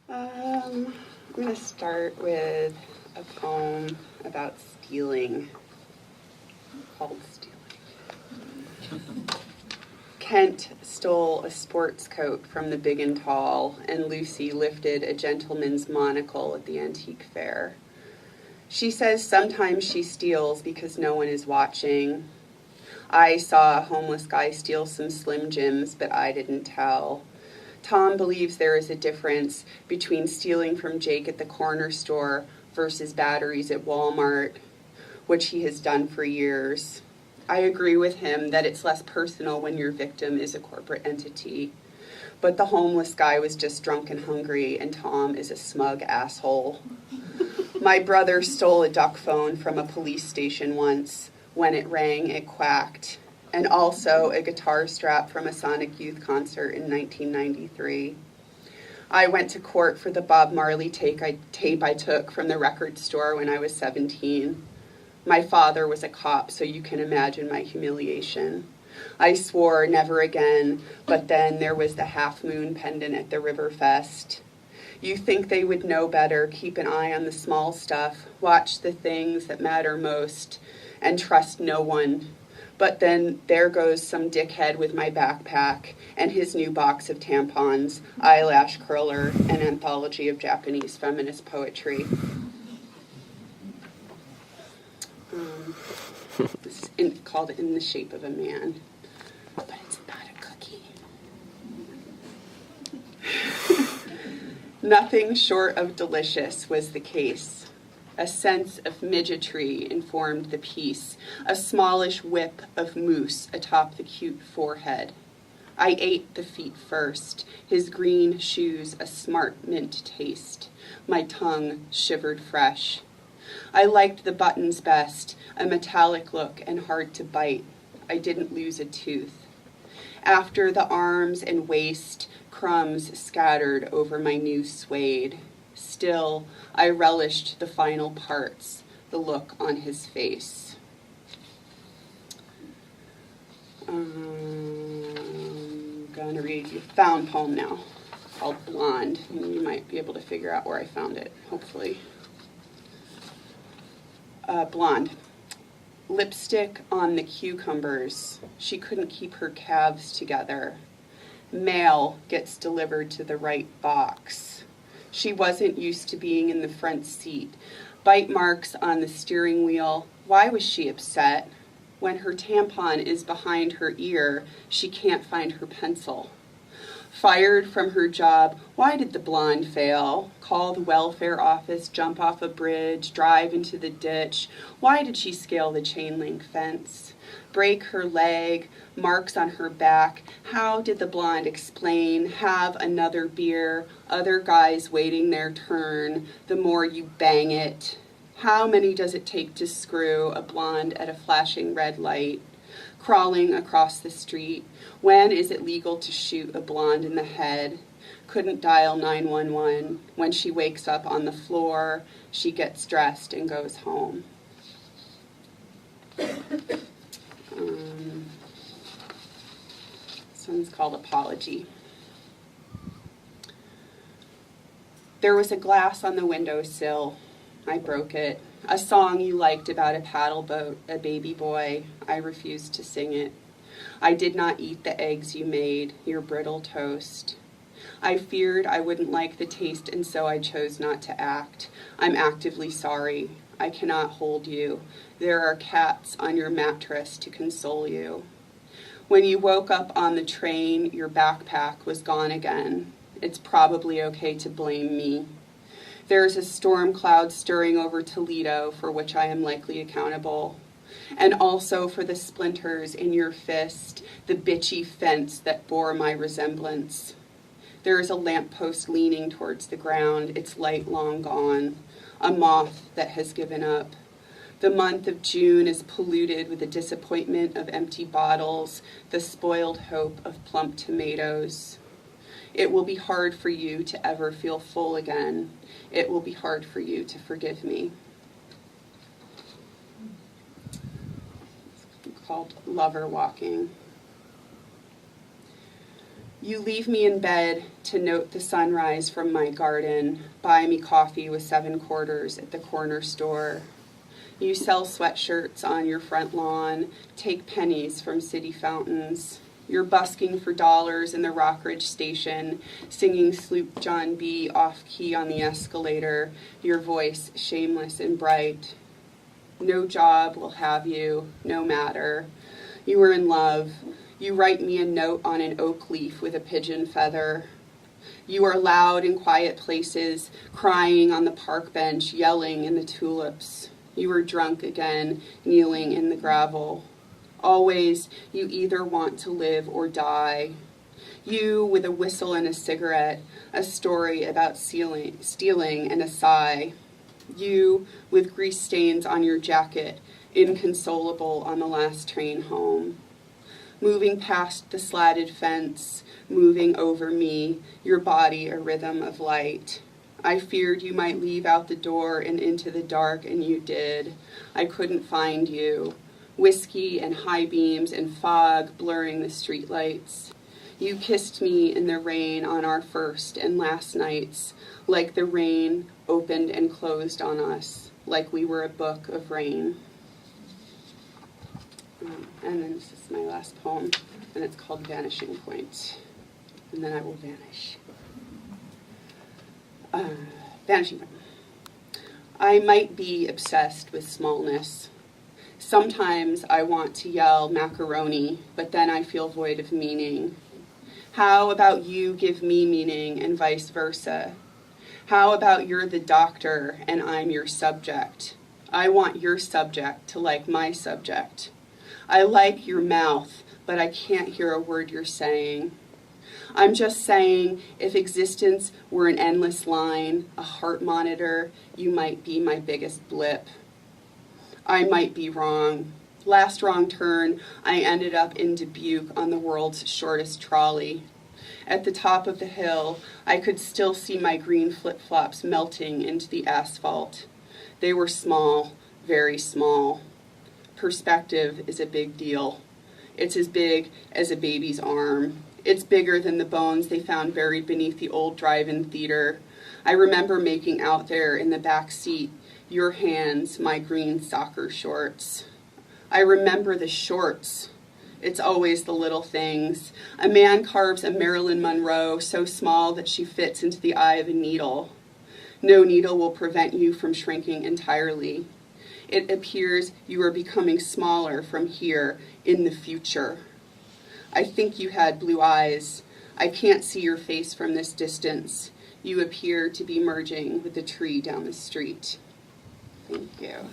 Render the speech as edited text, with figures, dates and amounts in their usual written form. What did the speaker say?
I'm going to start with a poem about stealing, called Stealing. Kent stole a sports coat from the big and tall, and Lucy lifted a gentleman's monocle at the antique fair. She says sometimes she steals because no one is watching. I saw a homeless guy steal some Slim Jims, but I didn't tell. Tom believes there is a difference between stealing from Jake at the corner store versus batteries at Walmart, which he has done for years. I agree with him that it's less personal when your victim is a corporate entity. But the homeless guy was just drunk and hungry, and Tom is a smug asshole. My brother stole a duck phone from a police station once. When it rang, it quacked. And also a guitar strap from a Sonic Youth concert in 1993. I went to court for the Bob Marley tape I took from the record store when I was 17. My father was a cop, so you can imagine my humiliation. I swore never again, but then there was the half-moon pendant at the Riverfest. You think they would know better, keep an eye on the small stuff, watch the things that matter most, and trust no one. But then there goes some dickhead with my backpack and his new box of tampons, eyelash curler, and anthology of Japanese feminist poetry. This is called In the Shape of a Man, but it's about a cookie. Nothing short of delicious was the case. A sense of midgetry informed the piece, a smallish whip of mousse atop the cute forehead. I ate the feet first, his green shoes a smart mint taste. My tongue shivered fresh. I liked the buttons best, a metallic look and hard to bite. I didn't lose a tooth. After the arms and waist, crumbs scattered over my new suede. Still, I relished the final parts, the look on his face. I'm going to read a found poem now called Blonde. And you might be able to figure out where I found it, hopefully. Blonde. Lipstick on the cucumbers. She couldn't keep her calves together. Mail gets delivered to the right box. She wasn't used to being in the front seat. Bite marks on the steering wheel. Why was she upset? When her tampon is behind her ear, she can't find her pencil. Fired from her job, why did the blonde fail? Call the welfare office, jump off a bridge, drive into the ditch. Why did she scale the chain link fence? Break her leg, marks on her back. How did the blonde explain? Have another beer, other guys waiting their turn. The more you bang it. How many does it take to screw a blonde at a flashing red light? Crawling across the street. When is it legal to shoot a blonde in the head? Couldn't dial 911. When she wakes up on the floor, she gets dressed and goes home. This one's called Apology. There was a glass on the windowsill. I broke it. A song you liked about a paddle boat, a baby boy. I refused to sing it. I did not eat the eggs you made, your brittle toast. I feared I wouldn't like the taste, and so I chose not to act. I'm actively sorry. I cannot hold you. There are cats on your mattress to console you. When you woke up on the train, your backpack was gone again. It's probably okay to blame me. There's a storm cloud stirring over Toledo for which I am likely accountable. And also for the splinters in your fist, the bitchy fence that bore my resemblance. There is a lamppost leaning towards the ground, its light long gone, a moth that has given up. The month of June is polluted with the disappointment of empty bottles, the spoiled hope of plump tomatoes. It will be hard for you to ever feel full again. It will be hard for you to forgive me. It's called Lover Walking. You leave me in bed to note the sunrise from my garden, buy me coffee with 7 quarters at the corner store. You sell sweatshirts on your front lawn, take pennies from city fountains. You're busking for dollars in the Rockridge station, singing Sloop John B. off-key on the escalator, your voice shameless and bright. No job will have you, no matter. You are in love. You write me a note on an oak leaf with a pigeon feather. You are loud in quiet places, crying on the park bench, yelling in the tulips. You are drunk again, kneeling in the gravel. Always, you either want to live or die. You with a whistle and a cigarette, a story about stealing and a sigh. You with grease stains on your jacket, inconsolable on the last train home. Moving past the slatted fence, moving over me, your body a rhythm of light. I feared you might leave out the door and into the dark, and you did. I couldn't find you. Whiskey and high beams and fog blurring the streetlights. You kissed me in the rain on our first and last nights, like the rain opened and closed on us, like we were a book of rain. And then this is my last poem, and it's called Vanishing Point. And then I will vanish. Vanishing Point. I might be obsessed with smallness. Sometimes I want to yell macaroni, but then I feel void of meaning. How about you give me meaning and vice versa? How about you're the doctor and I'm your subject? I want your subject to like my subject. I like your mouth, but I can't hear a word you're saying. I'm just saying, if existence were an endless line, a heart monitor, you might be my biggest blip. I might be wrong. Last wrong turn, I ended up in Dubuque on the world's shortest trolley. At the top of the hill, I could still see my green flip-flops melting into the asphalt. They were small, very small. Perspective is a big deal. It's as big as a baby's arm. It's bigger than the bones they found buried beneath the old drive-in theater. I remember making out there in the back seat, your hands, my green soccer shorts. I remember the shorts. It's always the little things. A man carves a Marilyn Monroe so small that she fits into the eye of a needle. No needle will prevent you from shrinking entirely. It appears you are becoming smaller from here in the future. I think you had blue eyes. I can't see your face from this distance. You appear to be merging with the tree down the street. Thank you.